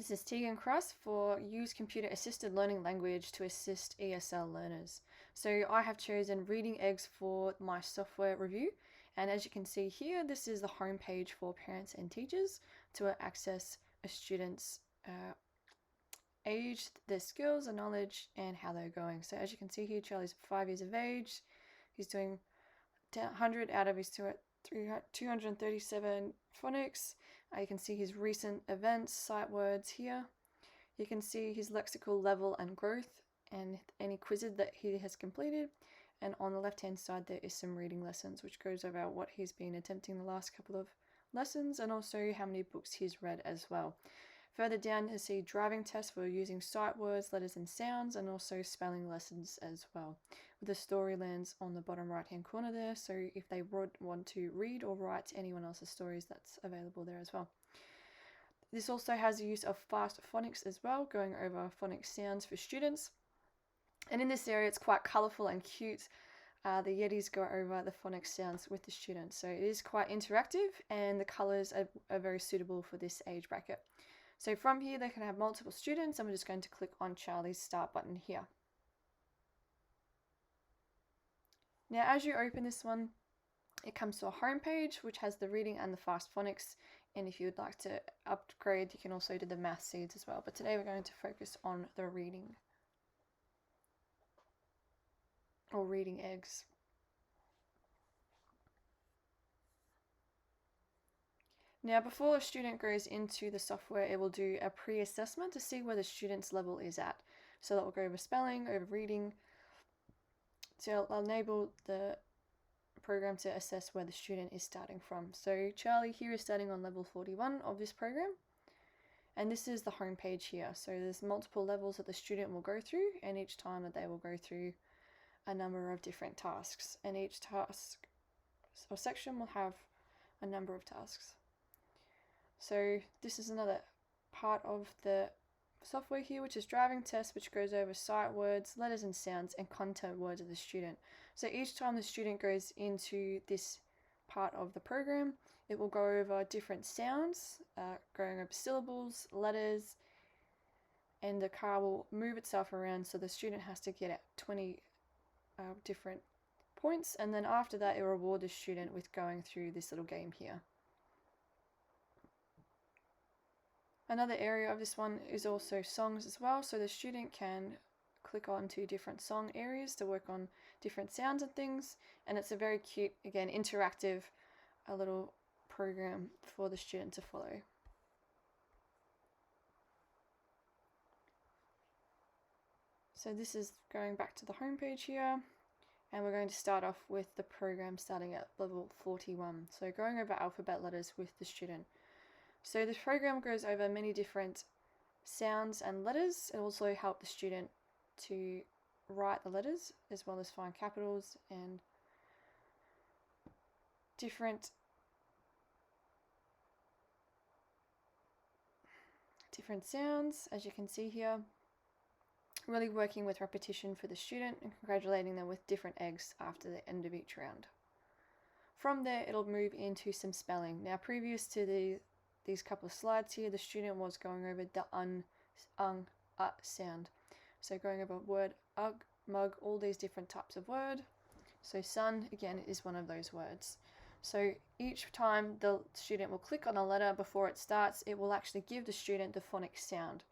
This is Tegan for Use Computer Assisted Learning Language to Assist ESL Learners. So I have chosen Reading Eggs for my software review, and as you can see here, this is the home page for parents and teachers to access a student's age, their skills and knowledge, and how they're going. So as you can see here, Charlie's 5 years of age. He's doing 100 out of his 237 phonics. You can see his recent events, sight words here. You can see his lexical level and growth and any quizzes that he has completed. And on the left hand side there is some reading lessons, which goes over what he's been attempting the last couple of lessons and also how many books he's read as well. Further down you see driving tests for using sight words, letters and sounds, and also spelling lessons as well, with the Storylands on the bottom right hand corner there, so if they would want to read or write anyone else's stories, that's available there as well. This also has the use of fast phonics as well, going over phonics sounds for students. And in this area it's quite colourful and cute. The Yetis go over the phonics sounds with the students, so it is quite interactive and the colours are very suitable for this age bracket. So from here they can have multiple students, and we're just going to click on Charlie's start button here. Now as you open this one, it comes to a home page which has the reading and the fast phonics, and if you would like to upgrade you can also do the math seeds as well, but today we're going to focus on the reading or reading eggs. Now before a student goes into the software, it will do a pre-assessment to see where the student's level is at. So that will go over spelling, over reading, so it'll enable the program to assess where the student is starting from. So Charlie here is starting on level 41 of this program, and this is the home page here. So there's multiple levels that the student will go through, and each time that they will go through a number of different tasks, and each task or section will have a number of tasks. So this is another part of the software here, which is driving test, which goes over sight words, letters and sounds, and content words of the student. So each time the student goes into this part of the program, it will go over different sounds, going over syllables, letters, and the car will move itself around, so the student has to get 20 different points, and then after that it will reward the student with going through this little game here. Another area of this one is also songs as well, so the student can click on to different song areas to work on different sounds and things, and it's a very cute, again, interactive little program for the student to follow. So this is going back to the home page here, and we're going to start off with the program starting at level 41, so going over alphabet letters with the student. So this program goes over many different sounds and letters. It also helps the student to write the letters as well as find capitals and different sounds, as you can see here. Really working with repetition for the student and congratulating them with different eggs after the end of each round. From there it'll move into some spelling. Now previous to these couple of slides here, the student was going over the sound. So going over word, ug, mug, all these different types of word. So sun, again, is one of those words. So each time the student will click on a letter before it starts, it will actually give the student the phonic sound.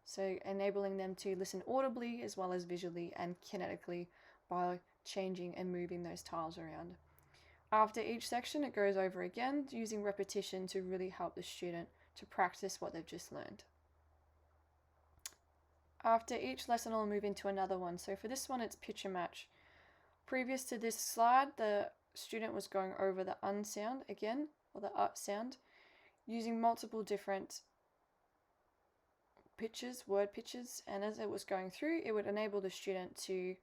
So enabling them to listen audibly as well as visually and kinetically by changing and moving those tiles around. After each section it goes over again, using repetition to really help the student to practice what they've just learned. After each lesson I'll move into another one. So for this one it's picture match. Previous to this slide the student was going over the un sound again, or the sound, using multiple different pitches, word pitches, and as it was going through it would enable the student to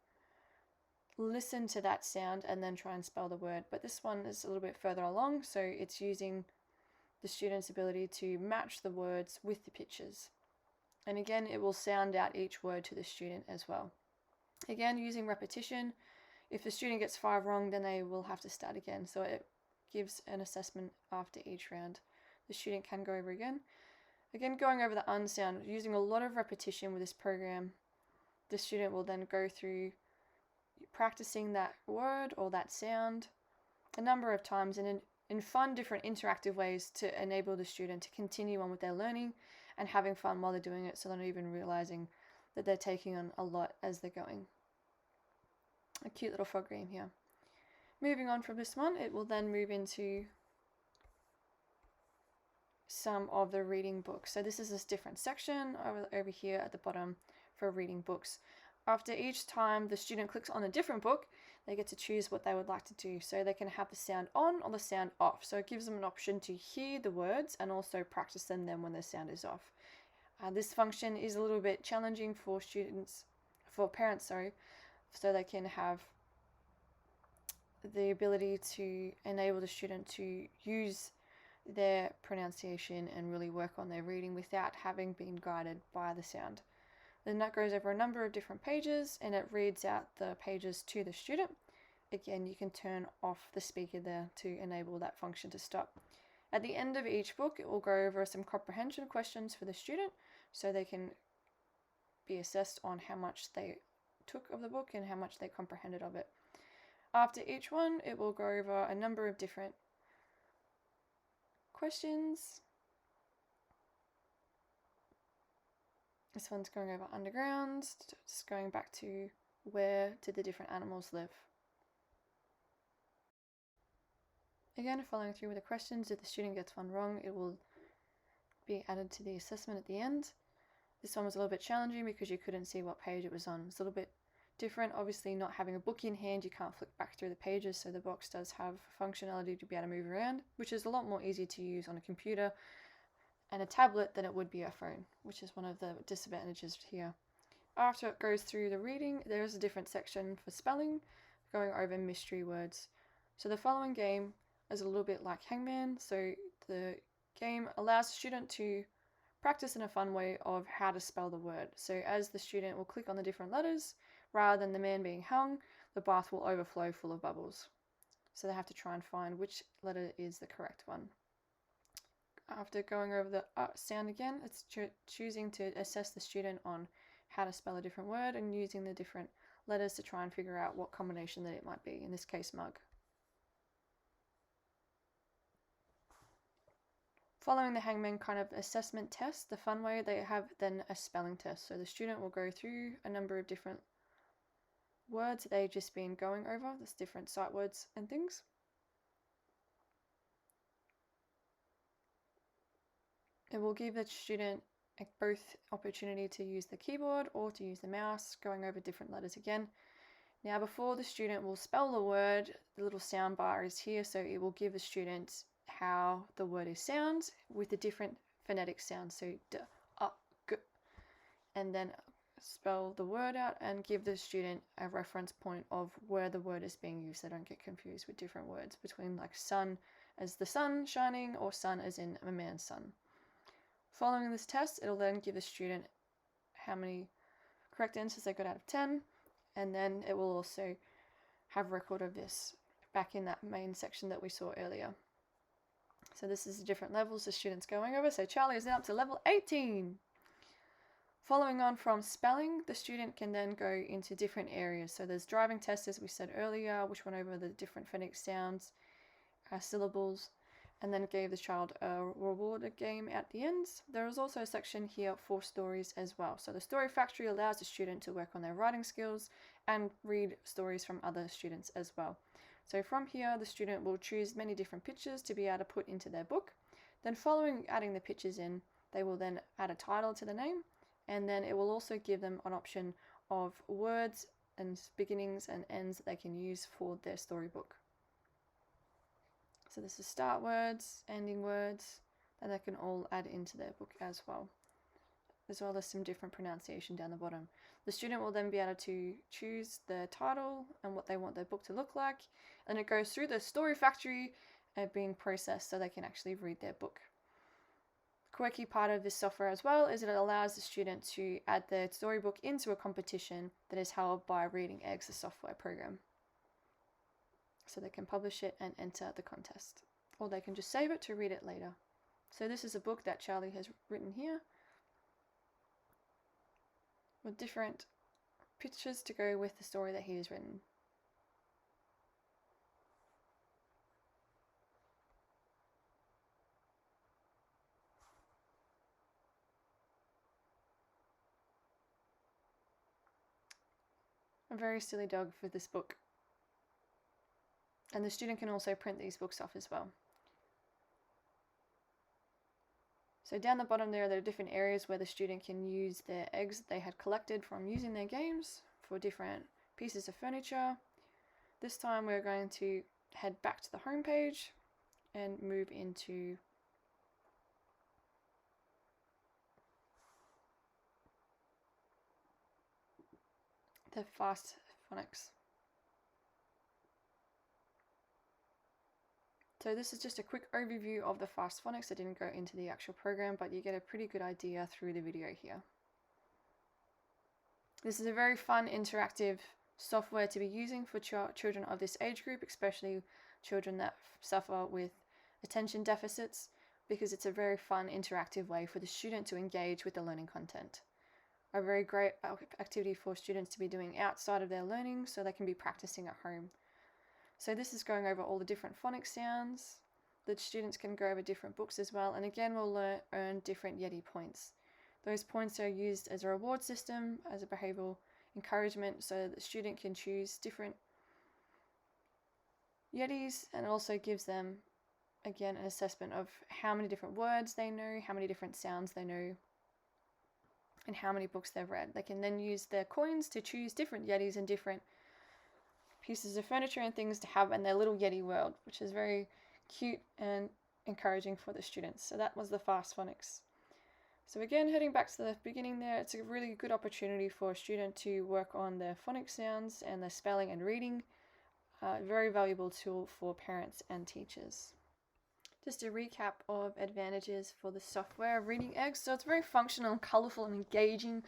listen to that sound and then try and spell the word. But this one is a little bit further along, so it's using the student's ability to match the words with the pitches. And again it will sound out each word to the student as well. Again, using repetition. If the student gets 5 wrong then they will have to start again, so it gives an assessment after each round. The student can go over again. Again, going over the unsound, using a lot of repetition with this program, the student will then go through practicing that word or that sound a number of times and in fun, different interactive ways to enable the student to continue on with their learning and having fun while they're doing it, so they're not even realizing that they're taking on a lot as they're going. A cute little frog game here. Moving on from this one, it will then move into some of the reading books. So this is this different section over here at the bottom for reading books. After each time the student clicks on a different book, they get to choose what they would like to do. So they can have the sound on or the sound off. So it gives them an option to hear the words and also practice them then when the sound is off. This function is a little bit challenging for parents, so they can have the ability to enable the student to use their pronunciation and really work on their reading without having been guided by the sound. Then that goes over a number of different pages and it reads out the pages to the student. Again, you can turn off the speaker there to enable that function to stop. At the end of each book, it will go over some comprehension questions for the student so they can be assessed on how much they took of the book and how much they comprehended of it. After each one, it will go over a number of different questions. This one's going over underground, just going back to where did the different animals live. Again, following through with the questions, if the student gets one wrong, it will be added to the assessment at the end. This one was a little bit challenging because you couldn't see what page it was on. It's a little bit different. Obviously, not having a book in hand, you can't flick back through the pages, so the box does have functionality to be able to move around, which is a lot more easy to use on a computer and a tablet than it would be a phone, which is one of the disadvantages here. After it goes through the reading, there is a different section for spelling, going over mystery words. So the following game is a little bit like Hangman, so the game allows the student to practice in a fun way of how to spell the word. So as the student will click on the different letters, rather than the man being hung, the bath will overflow full of bubbles. So they have to try and find which letter is the correct one. After going over the sound again, it's choosing to assess the student on how to spell a different word and using the different letters to try and figure out what combination that it might be, in this case mug. Following the Hangman kind of assessment test, the fun way, they have then a spelling test. So the student will go through a number of different words that they've just been going over, there's different sight words and things. It will give the student both opportunity to use the keyboard or to use the mouse, going over different letters again. Now before the student will spell the word, the little sound bar is here, so it will give the student how the word is sound with the different phonetic sounds, so d, g, and then spell the word out and give the student a reference point of where the word is being used. They don't get confused with different words between like sun as the sun shining or sun as in a man's sun. Following this test, it'll then give the student how many correct answers they got out of 10, and then it will also have record of this back in that main section that we saw earlier. So this is the different levels the student's going over. So Charlie is now up to level 18. Following on from spelling, the student can then go into different areas. So there's driving tests, as we said earlier, which went over the different phonetic sounds, syllables, and then gave the child a rewarded game at the end. There is also a section here for stories as well. So the Story Factory allows the student to work on their writing skills and read stories from other students as well. So from here, the student will choose many different pictures to be able to put into their book. Then following adding the pictures in, they will then add a title to the name, and then it will also give them an option of words and beginnings and ends that they can use for their storybook. So this is start words, ending words, that they can all add into their book as well as some different pronunciation down the bottom. The student will then be able to choose the title and what they want their book to look like, and it goes through the Story Factory being processed so they can actually read their book. The quirky part of this software as well is that it allows the student to add their storybook into a competition that is held by Reading Eggs, the software program. So they can publish it and enter the contest, or they can just save it to read it later. So this is a book that Charlie has written here with different pictures to go with the story that he has written. A very silly dog for this book. And the student can also print these books off as well. So down the bottom there are different areas where the student can use their eggs that they had collected from using their games for different pieces of furniture. This time we're going to head back to the home page and move into the fast phonics. So this is just a quick overview of the fast phonics. I didn't go into the actual program, but you get a pretty good idea through the video here. This is a very fun, interactive software to be using for children of this age group, especially children that suffer with attention deficits, because it's a very fun, interactive way for the student to engage with the learning content. A very great activity for students to be doing outside of their learning so they can be practicing at home. So this is going over all the different phonics sounds. The students can go over different books as well, and again we'll earn different Yeti points. Those points are used as a reward system, as a behavioural encouragement, so that the student can choose different Yetis, and it also gives them, again, an assessment of how many different words they know, how many different sounds they know, and how many books they've read. They can then use their coins to choose different Yetis and different pieces of furniture and things to have in their little Yeti world, which is very cute and encouraging for the students. So that was the fast phonics. So again, heading back to the beginning there, it's a really good opportunity for a student to work on their phonics sounds and their spelling and reading. Very valuable tool for parents and teachers. Just a recap of advantages for the software of Reading Eggs. So it's very functional, colourful and engaging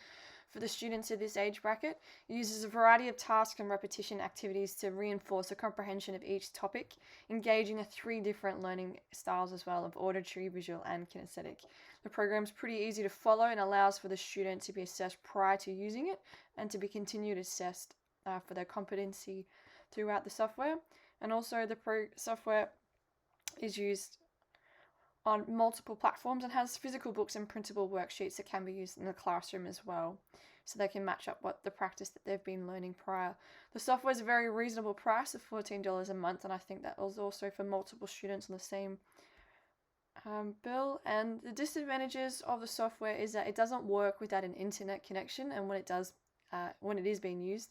for the students of this age bracket. It uses a variety of task and repetition activities to reinforce a comprehension of each topic, engaging in 3 different learning styles as well, of auditory, visual and kinesthetic. The program is pretty easy to follow and allows for the student to be assessed prior to using it and to be continued assessed for their competency throughout the software. And also the software is used on multiple platforms and has physical books and printable worksheets that can be used in the classroom as well, so they can match up what the practice that they've been learning prior. The software is a very reasonable price of $14 a month, and I think that was also for multiple students on the same bill. And the disadvantages of the software is that it doesn't work without an internet connection, and when it is being used,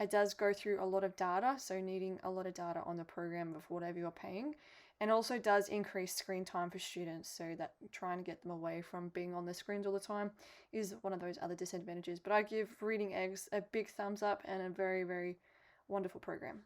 it does go through a lot of data, so needing a lot of data on the program of whatever you're paying. And also does increase screen time for students, so that trying to get them away from being on their screens all the time is one of those other disadvantages. But I give Reading Eggs a big thumbs up and a very, very wonderful program.